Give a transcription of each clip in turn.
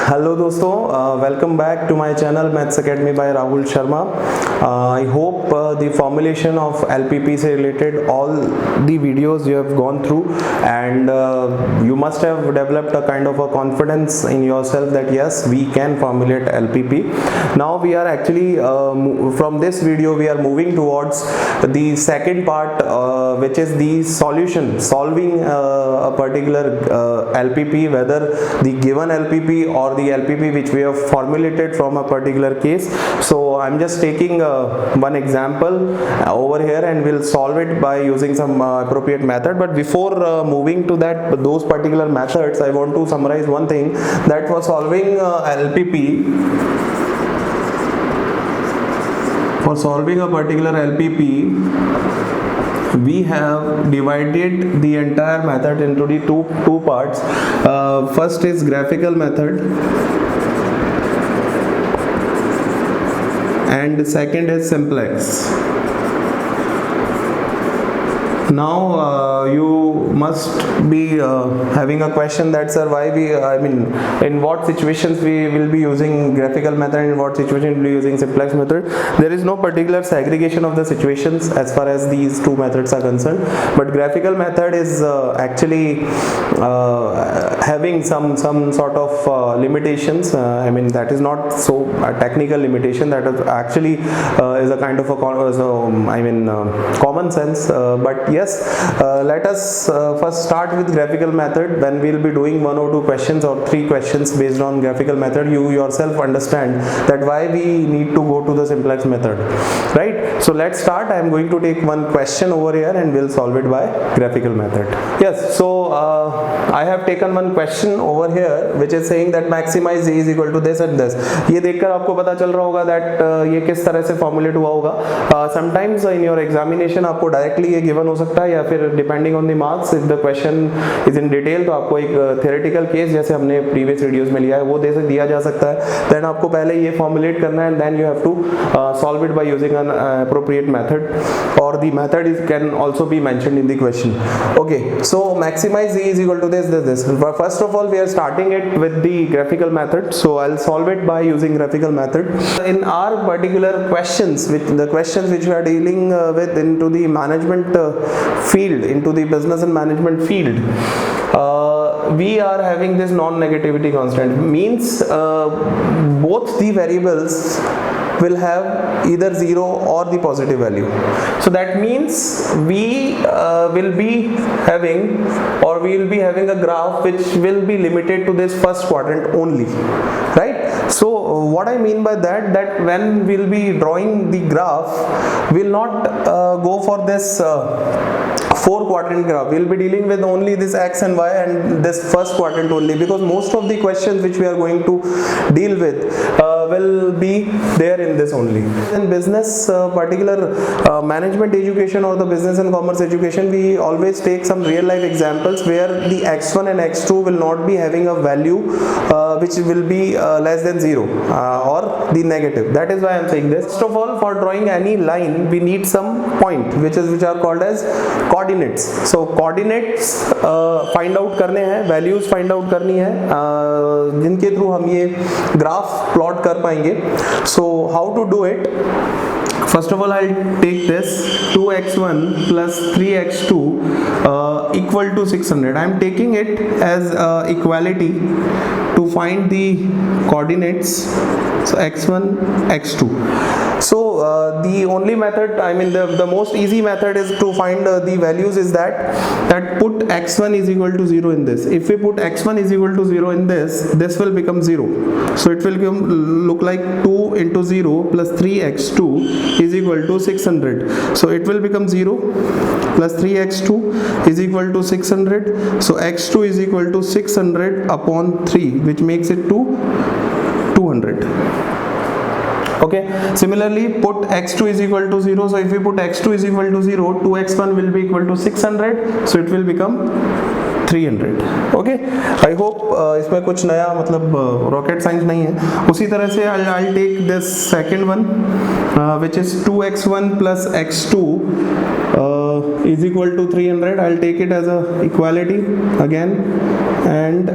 Hello दोस्तों, welcome back to my channel Maths Academy by Rahul Sharma. I hope the formulation of LPP से related all the videos you have gone through and you must have developed a kind of a confidence in yourself that yes, we can formulate LPP. Now we are actually from this video we are moving towards the second part, which is the solving a particular LPP, whether the given LPP or the LPP which we have formulated from a particular case. So I'm just taking one example over here and we'll solve it by using some appropriate method. But before moving to those particular methods, I want to summarize one thing, that for solving LPP, for solving a particular LPP, we have divided the entire method into the two parts. First is graphical method and second is simplex. Now you must be having a question that sir, why in what situations we will be using graphical method and in what situation we will be using simplex method. There is no particular segregation of the situations as far as these two methods are concerned, but graphical method is actually having some sort of limitations. That is not so a technical limitation, that is actually is a kind of a common sense, but yes, let us first start with graphical method. When we will be doing one or two questions or three questions based on graphical method, you yourself understand that why we need to go to the simplex method, right? So let's start. I am going to take one question over here and we'll solve it by graphical method. Yes, so I have taken one question over here which is saying that maximize a is equal to this and this. ये देखकर आपको पता चल रहा होगा that ये किस तरह से फॉर्मुलेट हुआ होगा. Sometimes in your examination आपको डायरेक्टली ये गिवन हो सकता है, या फिर depending on the marks, if the question is in detail तो आपको एक थ्योरेटिकल केस जैसे हमने प्रीवियस वीडियोस में लिया है वो दिया जा सकता है. देन आपको पहले ये फॉर्मुलेट करना है and then you have to solve it by using an appropriate method, or the method can also be mentioned in the question. Okay, so maximize z is equal to this. First of all, we are starting it with the graphical method, so I'll solve it by using graphical method. In our particular questions, the questions which we are dealing with into the management field, into the business and management field, we are having this non-negativity constant, means both the variables will have either 0 or the positive value. So that means we will be having a graph which will be limited to this first quadrant only, right? So what I mean by that when we'll be drawing the graph, we'll not go for this 4 quadrant graph. We'll be dealing with only this x and y and this first quadrant only, because most of the questions which we are going to deal with will be there in this only. In business, particular management education or the business and commerce education, we always take some real life examples where the x1 and x2 will not be having a value which will be less than 0 or the negative. That is why I am saying this. First of all, for drawing any line we need some point which are called as coordinates. So coordinates find out करने हैं, values find out करनी है, जिनके through हम ये graph plot कर पाएंगे. So how to do it? First of all, I'll take this 2x1 plus 3x2 equal to 600. I'm taking it as equality to find the coordinates, so x1 x2. So the only method, the most easy method is to find the values is that put x1 is equal to 0 in this. If we put x1 is equal to 0 in this will become 0. So it will look like 2 into 0 plus 3x2 is equal to 600. So it will become 0 plus 3x2 is equal to 600. So x2 is equal to 600 upon 3, which makes it to 200. Okay, similarly put x2 is equal to 0. So if we put x2 is equal to 0, 2x1 will be equal to 600, so it will become 300. Okay, I hope इसमें कुछ नया rocket science नहीं है. उसी तरह से I'll take this second one which is 2x1 plus x2 is equal to 300. I'll take it as a equality again, and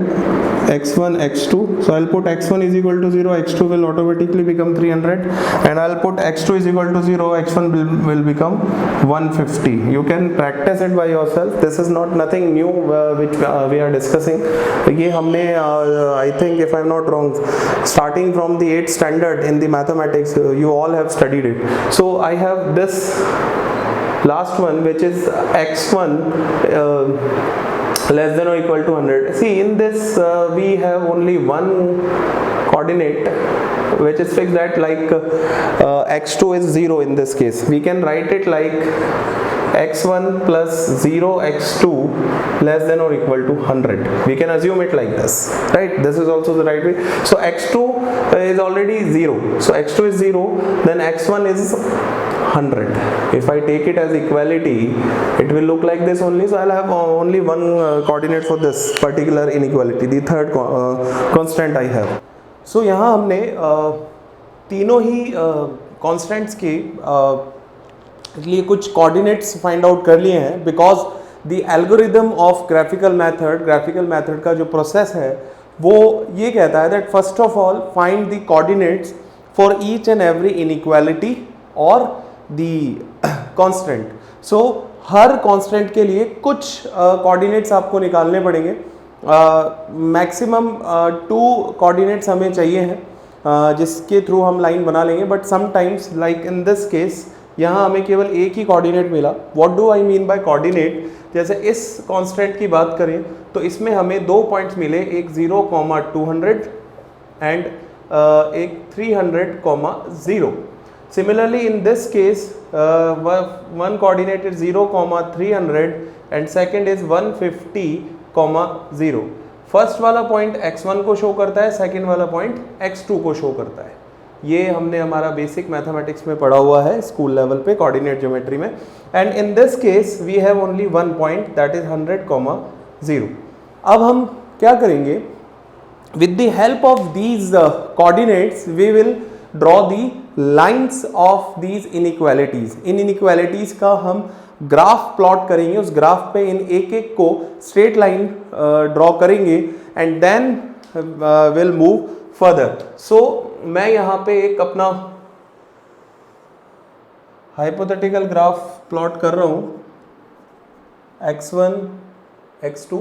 x1 x2, so I'll put x1 is equal to 0, x2 will automatically become 300, and I'll put x2 is equal to 0, x1 will become 150. You can practice it by yourself. This is not nothing new which we are discussing. ये हमने I think if I'm not wrong, starting from the 8th standard in the mathematics, you all have studied it. So I have this last one, which is x1 less than or equal to 100. See, in this we have only one coordinate which is fixed at like x2 is 0. In this case we can write it like x1 plus 0 x2 less than or equal to 100. We can assume it like this, right? This is also the right way. So x2 is already 0, so x2 is 0, then x1 is 100. If I take it as equality, it will look like this only. So I'll have only one coordinate for this particular inequality, the third constant I have. So यहाँ हमने तीनों ही constants के लिए कुछ coordinates find out कर लिए हैं, because the algorithm of graphical method का जो process है वो ये कहता है that first of all find the coordinates for each and every inequality or the constant. So her constant के लिए कुछ coordinates आपको निकालने पड़ेंगे. मैक्सिमम 2 coordinates हमें चाहिए हैं जिसके थ्रू हम लाइन बना लेंगे. But sometimes like in this case यहाँ हमें केवल एक ही कोऑर्डिनेट मिला. What do I mean by coordinate? जैसे इस कांस्टेंट की बात करें तो इसमें हमें 2 पॉइंट्स मिले, एक 0,200 एंड एक 300,0. Similarly in this case one coordinate is 0,300 and second is 150,0. First वाला पॉइंट x1 को शो करता है, सेकंड वाला पॉइंट x2 को शो करता है. ये हमने हमारा बेसिक मैथमेटिक्स में पढ़ा हुआ है स्कूल लेवल पे कोऑर्डिनेट ज्योमेट्री में. And in this case we have only one point that is 100,0. अब हम क्या करेंगे? With the help of these coordinates we will draw the lines of these inequalities. इन इनइक्वालिटीज का हम ग्राफ प्लॉट करेंगे. उस ग्राफ पे इन एक एक को स्ट्रेट लाइन ड्रॉ करेंगे and then will move further. So मैं यहाँ पे एक अपना हाइपोथेटिकल ग्राफ प्लॉट कर रहा हूँ x1 x2.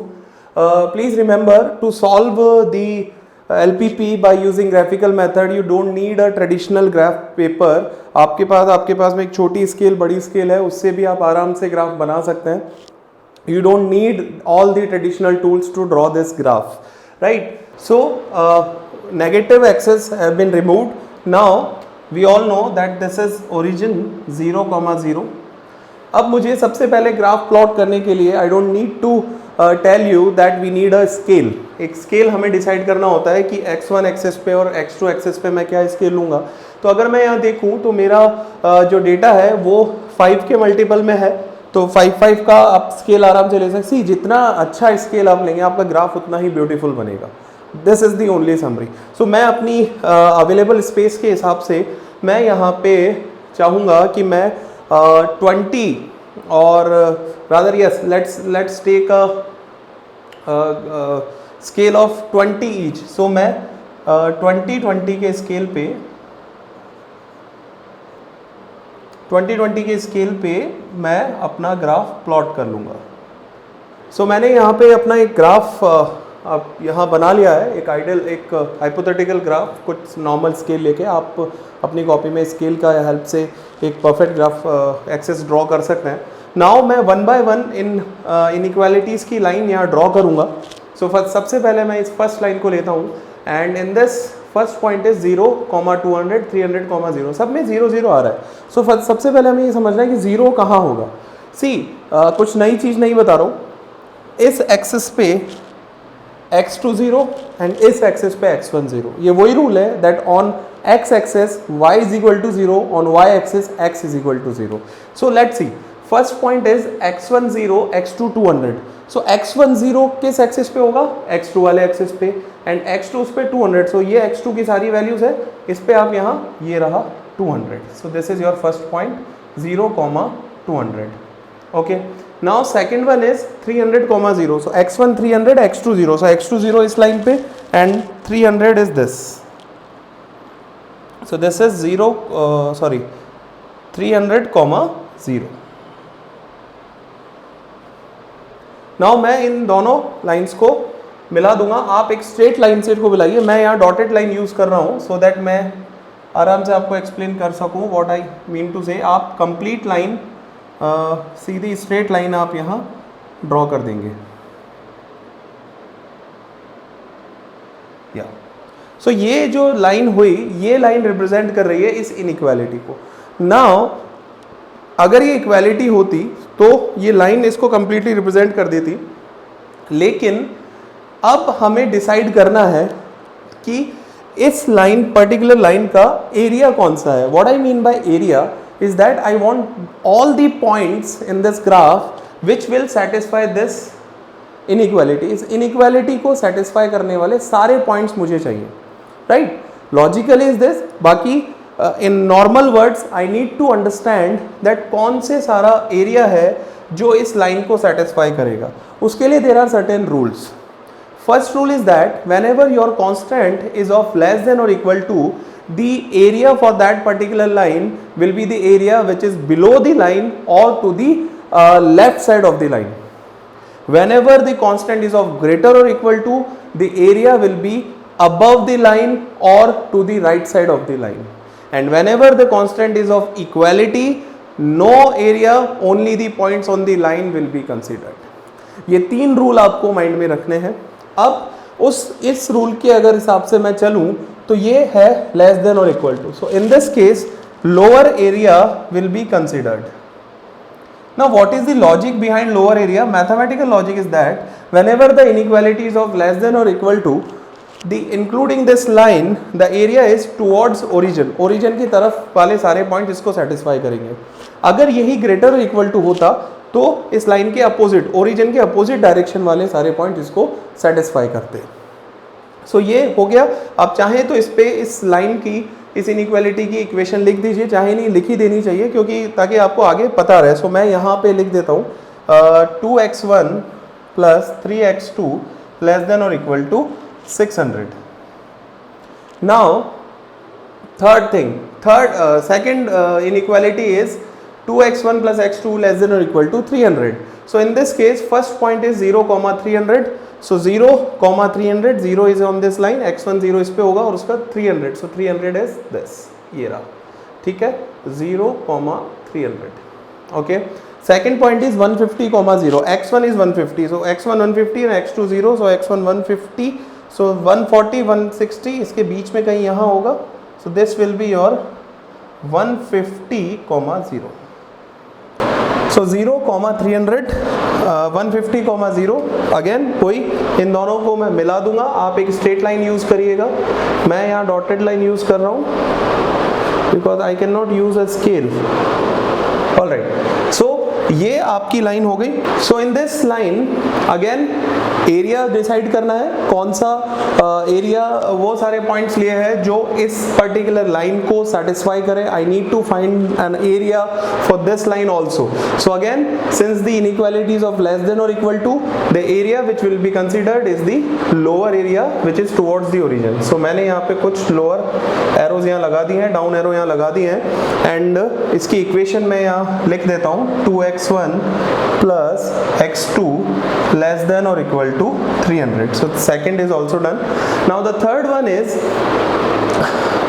Please remember to solve the LPP by using graphical method you don't need a traditional graph paper. आपके पास में एक छोटी स्केल बड़ी स्केल है, उससे भी आप आराम से ग्राफ बना सकते हैं. You don't need all the traditional tools to draw this graph, right? So negative axes have been removed. Now we all know that this is origin 0,0. अब मुझे सबसे पहले ग्राफ प्लॉट करने के लिए I don't need to tell you that we need a scale. एक scale हमें decide करना होता है कि x1 एक्सेस पे और x2 एक्सेस पे मैं क्या स्केल लूँगा. तो अगर मैं यहाँ देखूँ तो मेरा जो डेटा है वो 5 के मल्टीपल में है, तो 5 का आप स्केल आराम से ले सकते. सी जितना अच्छा स्केल आप लेंगे आपका ग्राफ उतना ही ब्यूटीफुल बनेगा. This is the only summary. So मैं अपनी अवेलेबल स्पेस के हिसाब से मैं यहाँ पे चाहूँगा कि मैं 20 और rather yes let's take a scale of 20 each. so मैं 20 के स्केल पे 20 के स्केल पे मैं अपना ग्राफ प्लॉट कर लूँगा. सो मैंने यहाँ पे अपना एक ग्राफ यहाँ बना लिया है, एक आइडियल एक हाइपोथेटिकल ग्राफ. कुछ नॉर्मल स्केल लेके आप अपनी कॉपी में स्केल का हेल्प से एक परफेक्ट ग्राफ एक्सेस ड्रॉ कर सकते हैं. नाउ मैं 1 बाय 1 इन इनइक्वालिटीज़ की लाइन यहाँ ड्रॉ करूँगा. सो सबसे पहले मैं इस फर्स्ट लाइन को लेता हूँ and in this first point is 0,200 300,0. सब में 0 0 आ रहा है. सो सबसे पहले हमें ये समझना है कि 0 कहाँ होगा. सी कुछ नई चीज़ नहीं बता रहा हूँ. इस एक्सिस पे x2 0 एंड इस एक्सिस पे x1 0. ये वही रूल है that on x axis y is equal to 0, on y axis x is equal to 0. So let's see. First point is x1 0 x2 200. So x1 0 किस axis पे होगा? x2 वाले axis पे and x2 उस पे 200. सो ये x2 की सारी वैल्यूज है, इस पे आप यहाँ ये रहा 200. So this is your first point 0,200. Okay. Now second one is 300,0. So x1 300 x2 0. So x2 0 इस लाइन पे and 300 is this. So this is 300, 0. Now मैं इन दोनों लाइंस को मिला दूंगा. आप एक स्ट्रेट लाइन से इसको मिलाइए. मैं यहाँ डॉटेड लाइन यूज़ कर रहा हूँ सो दैट मैं आराम से आपको एक्सप्लेन कर सकूँ व्हाट आई मीन टू से. आप कंप्लीट लाइन सीधी स्ट्रेट लाइन आप यहाँ ड्रॉ कर देंगे. या सो ये जो लाइन हुई, ये लाइन रिप्रेजेंट कर रही है इस इनइक्वालिटी को. नाउ अगर ये इक्वालिटी होती तो ये लाइन इसको कंप्लीटली रिप्रेजेंट कर देती, लेकिन अब हमें डिसाइड करना है कि इस लाइन पर्टिकुलर लाइन का एरिया कौन सा है. What I mean by area is that I want all the points in this graph which will satisfy this inequality. इस इनइक्वालिटी को सेटिस्फाई करने वाले सारे पॉइंट्स मुझे चाहिए, राइट. Logically is this. बाकी in normal words I need to understand that कौन से सारा एरिया है जो इस लाइन को सेटिस्फाई करेगा. उसके लिए there are certain rules. First rule is that whenever your constant is of less than or equal to, the area for that particular line will be the area which is below the line or to the left side of the line. Whenever the constant is of greater or equal to, the area will be above the line or to the right side of the line. And whenever the constant is of equality, no area, only the points on the line will be considered. ये 3 rule आपको mind में रखने हैं. अब इस rule के अगर हिसाब से मैं चलूं तो ये है लेस देन और equal to. So in this case lower area will be considered. Now what is the logic behind lower area? Mathematical logic is that whenever the inequality is of less than और equal to the including this line the area is towards origin. Origin की तरफ वाले सारे point इसको satisfy करेंगे. अगर यही greater और इक्वल टू होता तो इस लाइन के अपोजिट, ओरिजिन के अपोजिट डायरेक्शन वाले सारे पॉइंट इसको सेटिस्फाई करते. सो ये हो गया. आप चाहें तो इस पे इस लाइन की, इस इनइक्वालिटी की इक्वेशन लिख दीजिए, चाहे नहीं लिख ही देनी चाहिए क्योंकि ताकि आपको आगे पता रहे. सो मैं यहाँ पे लिख देता हूँ 2x1 plus 3x2 less than और equal to 600. Now second inequality is 2x1 plus x2 less than or equal to 300. So in this case first point is 0, 300. So 0, 300, 0 is on this line, x1 0 इस पे होगा और उसका 300. So 300 is this, ये रहा, ठीक है. 0, 300. Okay. Second point is 150, 0. x1 is 150. So x1 150 and x2 0. So x1 150. So 140, 160 इसके बीच में कहीं यहाँ होगा. So this will be your 150, 0. So 0, 300, 150, 0. Again कोई इन दोनों को मैं मिला दूंगा. आप एक स्ट्रेट लाइन यूज़ करिएगा. मैं यहाँ डॉटेड लाइन यूज़ कर रहा हूँ because I can not use a scale. Alright. So ये आपकी लाइन हो गई. So in this line again area decide करना है. कौन सा एरिया? वो सारे पॉइंट्स लिए हैं जो इस पर्टिकुलर लाइन को सेटिस्फाई करे. I need to find an area for this line also. So again since the inequalities of less than और equal to, the area which will be considered is the lower area which is towards the origin. So मैंने यहाँ पे कुछ lower arrows यहाँ लगा दी हैं, down arrow यहाँ लगा दी हैं. एंड इसकी इक्वेशन मैं यहाँ लिख देता हूँ 2x1 plus x2 less than or equal to 300. So the second is also done. Now the third one is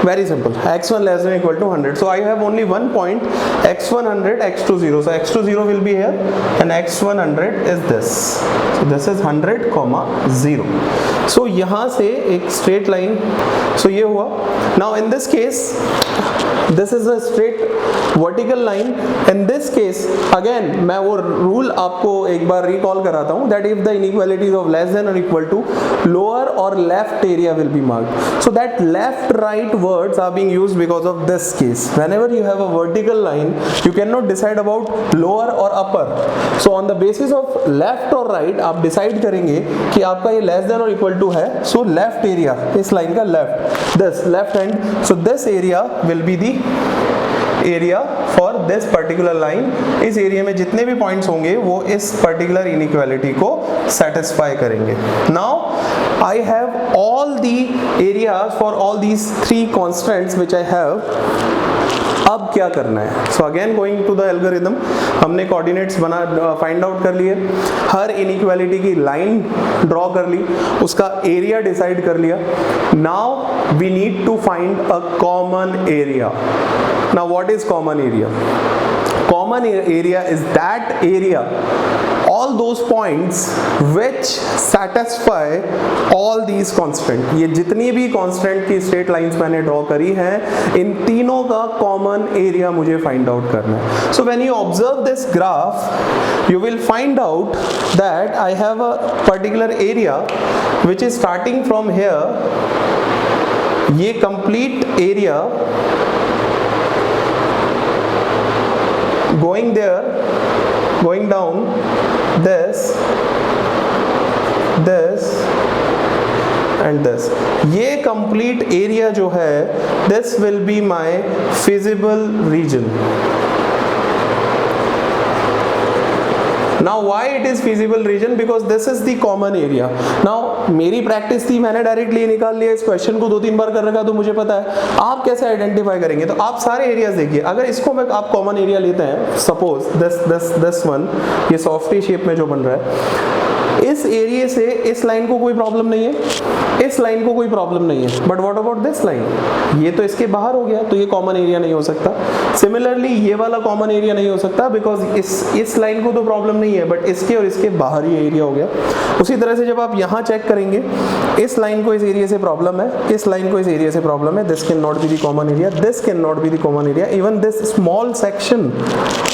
very simple. x1 less than or equal to 100. So I have only one point, x1 100, x2 0. So x2 0 will be here and x1 100 is this. So this is 100, 0. So यहाँ से एक straight line. So ये हुआ. Now in this case this is a straight vertical line. In this case again मैं वो rule आपको एक बार recall कराता हूँ that if the inequalities of less than or equal to, lower or left area will be marked. So that left right words are being used because of this case. Whenever you have a vertical line you cannot decide about lower or upper. So on the basis of left or right आप decide करेंगे कि आपका ये less than or equal to है. So left area, इस line का left, this left hand. So this area will be the area for this particular line. इस area में जितने भी पॉइंट्स होंगे वो इस पर्टिकुलर इनइक्वालिटी को सेटिस्फाई करेंगे. Now I have all the areas for all these 3 constants which I have. अब क्या करना है? So again going to the algorithm, हमने कोऑर्डिनेट्स फाइंड आउट कर लिए, हर इनइक्वालिटी की लाइन ड्रॉ कर ली, उसका एरिया डिसाइड कर लिया. Now we need to find a common area. Now what is common area? Common area is that area, all those points which satisfy all these constant. ये जितनी भी constant की straight lines मैंने draw करी हैं, इन तीनों का common area मुझे find out करना है. So when you observe this graph, you will find out that I have a particular area which is starting from here. ये complete area going there, going down, this and this. ये complete area जो है, this will be my feasible region. Now why it is feasible region? Because this is the common area. Now मेरी practice थी, मैंने directly निकाल लिया, इस question को 2-3 बार कर रखा तो मुझे पता है. आप कैसे आइडेंटिफाई करेंगे? तो आप सारे एरियाज देखिए. अगर इसको मैं आप कॉमन एरिया लेते हैं, सपोज दिस वन, ये सॉफ्टी शेप में जो बन रहा है, इस एरिया से इस लाइन को कोई प्रॉब्लम नहीं है, इस लाइन को कोई प्रॉब्लम नहीं है, but what about this line? ये तो इसके बाहर हो गया, तो ये कॉमन एरिया नहीं हो सकता. सिमिलरली ये वाला कॉमन एरिया नहीं हो सकता, बिकॉज इस लाइन को तो प्रॉब्लम नहीं है, बट इसके और इसके बाहर ही एरिया हो गया. उसी तरह से जब आप यहाँ चेक करेंगे, इस लाइन को इस एरिया से प्रॉब्लम है, इस लाइन को इस एरिया से प्रॉब्लम है, this can not be the common area, this can not be the common area, even this small section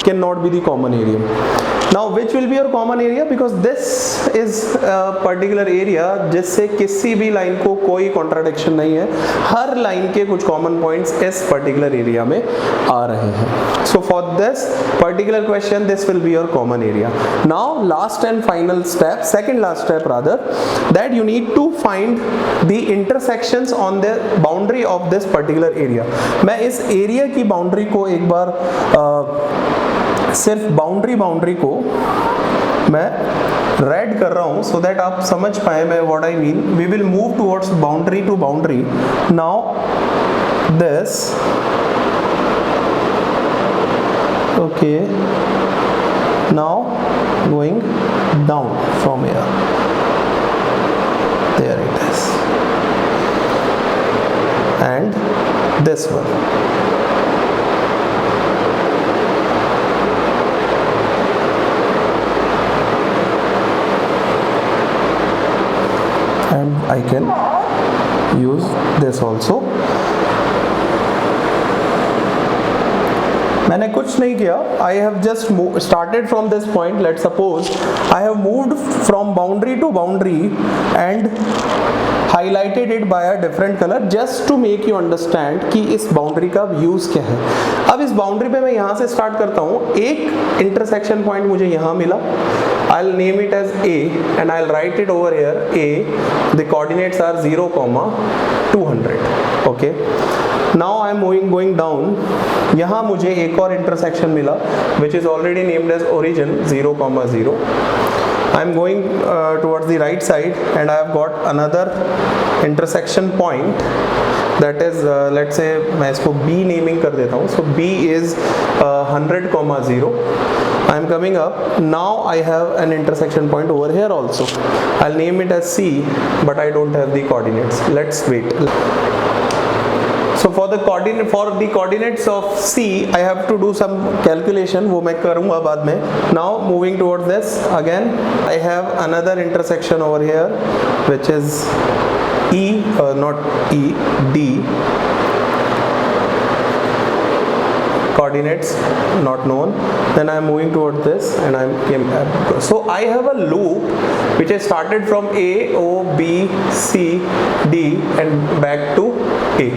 can not be the common area. Now which will be your common area? Because this is a particular area जिससे किसी भी line को कोई contradiction नहीं है, हर line के कुछ common points इस particular area में आ रहे हैं. So for this particular question, this will be your common area. Now last and final step, second last step rather, that you need to find the intersections on the boundary of this particular area. मैं इस area की boundary को एक बार सिर्फ boundary को मैं red कर रहा हूं, सो दैट आप समझ पाए मैं what I mean. We will move towards boundary to boundary. Now this, okay, now going down from here, there it is, and this one. And I can use this also. मैंने कुछ नहीं किया, I have just started from this point. Let's suppose I have moved from boundary to boundary and highlighted it by a different color just to make you understand कि इस boundary का use क्या है. अब इस बाउंड्री पे मैं यहाँ से स्टार्ट करता हूँ, एक इंटरसेक्शन पॉइंट मुझे यहाँ मिला, I'll name it as A and I'll write it over here A. The coordinates are 0, 200. Okay. Now I'm going down. यहाँ मुझे एक और इंटरसेक्शन मिला which is already named as origin 0, 0. I'm going towards the right side and I have got another intersection point. That is let's say मैं इसको B naming कर देता हूँ. So B is 100, 0. I am coming up. Now I have an intersection point over here also. I'll name it as C, but I don't have the coordinates. Let's wait. So for the coordinates of C, I have to do some calculation. वो मैं करूँगा बाद में. Now moving towards this again, I have another intersection over here, which is E, not E, D. Coordinates not known. Then I am moving towards this and I came back. So I have a loop which I started from A, O, B, C, D and back to A.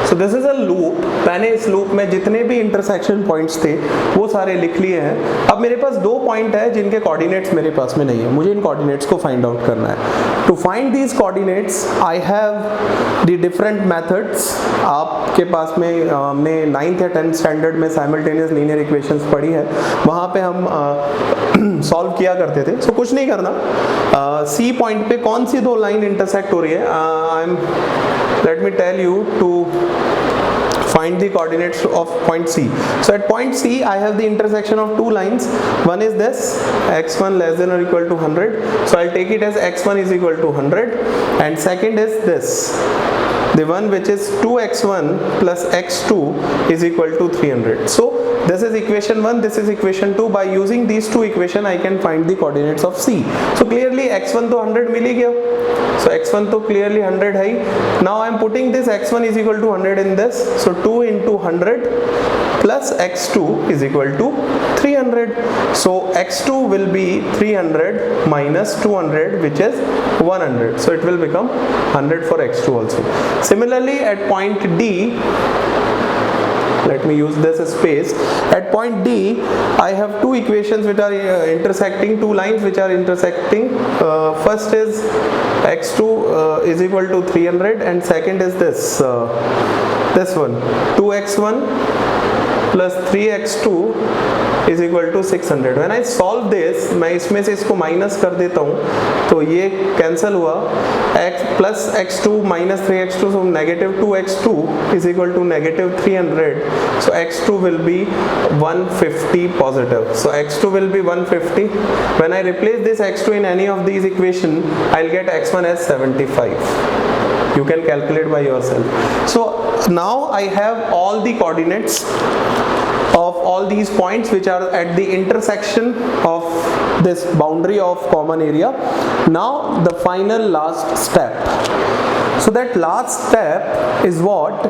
So this is a loop. मैंने इस loop में जितने भी intersection points थे वो सारे लिख लिए हैं. अब मेरे पास 2 पॉइंट है जिनके कोऑर्डिनेट्स मेरे पास में नहीं है, मुझे इन कोऑर्डिनेट्स को फाइंड आउट करना है. To find these coordinates I have the different methods आपके पास में हमने 9th या 10th स्टैंडर्ड में साइमल्टेनियस लीनियर इक्वेशंस पढ़ी है, वहाँ पे हम सॉल्व किया करते थे। सो कुछ नहीं करना, सी पॉइंट पे कौन सी दो लाइन इंटरसेक्ट हो रही है, let me tell you to find the coordinates of point C. So at point C I have the intersection of two lines. One is this, x1 less than or equal to 100, so I'll take it as x1 is equal to 100, and second is this, the one which is 2x1 plus x2 is equal to 300. So this is equation 1, this is equation 2. By using these two equation I can find the coordinates of C. So clearly x1 तो 100 मिल ही गया, so x1 तो clearly 100 है ही. Now I am putting this x1 is equal to 100 in this, so 2 into 100 plus x2 is equal to 300. So x2 will be 300 minus 200, which is 100. So it will become 100 for x2 also. Similarly at point D, let me use this space. At point D I have two equations which are intersecting, two lines which are intersecting. First is x2 is equal to 300, and second is this one, 2x1 plus 3x2 is equal to 600. When I solve this, मैं इसमें से इसको minus कर देता हूँ, तो ये cancel हुआ, x plus x2 minus 3x2, so negative 2x2 is equal to negative 300, so x2 will be 150 positive. So x2 will be 150. When I replace this x2 in any of these equation, I'll get x1 as 75. You can calculate by yourself. So now I have all the coordinates of all these points which are at the intersection of this boundary of common area. Now the final last step. So that last step is what?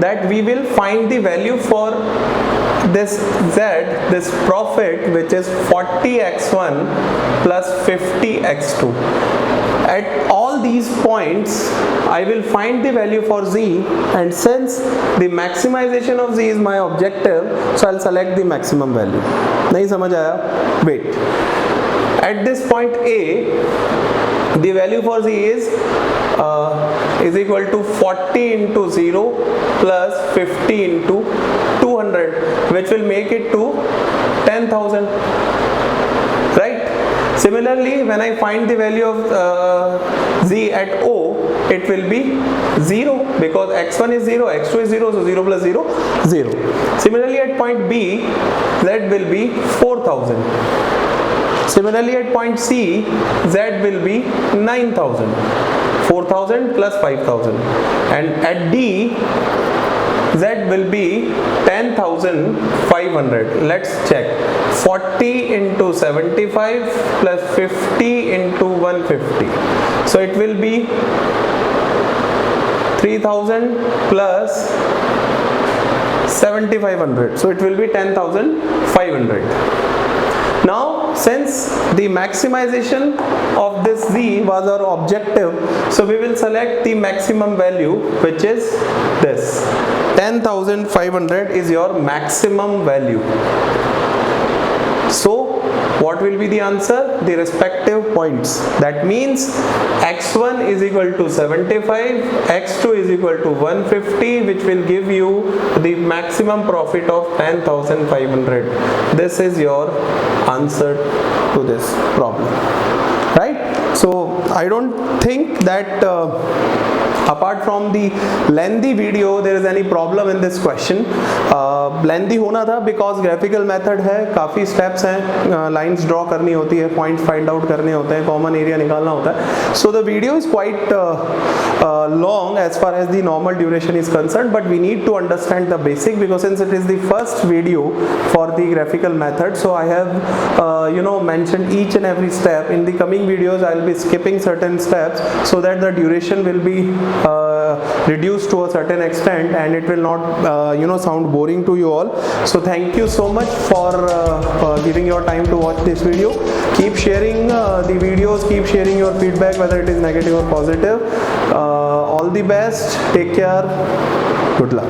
That we will find the value for this z, this profit, which is 40x1 plus 50x2. At all these points I will find the value for z, and since the maximization of z is my objective, so I'll select the maximum value. नहीं समझ आया? Wait. At this point A, the value for z is equal to 40 into 0 plus 50 into 200, which will make it to 10,000, right? Similarly, when I find the value of z at O, it will be 0, because x1 is 0, x2 is 0, so 0 plus 0, 0. Similarly at point B, z will be 4,000. Similarly at point C, z will be 9,000. 4,000 plus 5,000. And at D, z will be 10,500. Let's check. 40 into 75 plus 50 into 150. So it will be 3,000 plus 7,500. So it will be 10,500. Now, since the maximization of this z was our objective, so we will select the maximum value, which is this. 10,500 is your maximum value. So what will be the answer? The respective points. That means x1 is equal to 75, x2 is equal to 150, which will give you the maximum profit of 10,500. This is your answer to this problem, right? So I don't think that apart from the lengthy video there is any problem in this question. Lengthy होना था because graphical method है, काफ़ी steps हैं, lines draw करनी होती है, points find out करने होते हैं, common area निकालना होता है. So the video is quite long as far as the normal duration is concerned, but we need to understand the basic, because since it is the first video for the graphical method, so I have mentioned each and every step. In the coming videos I will be skipping certain steps so that the duration will be reduced to a certain extent and it will not sound boring to you all. So thank you so much for giving your time to watch this video. Keep sharing the videos, keep sharing your feedback, whether it is negative or positive. All the best, take care, good luck.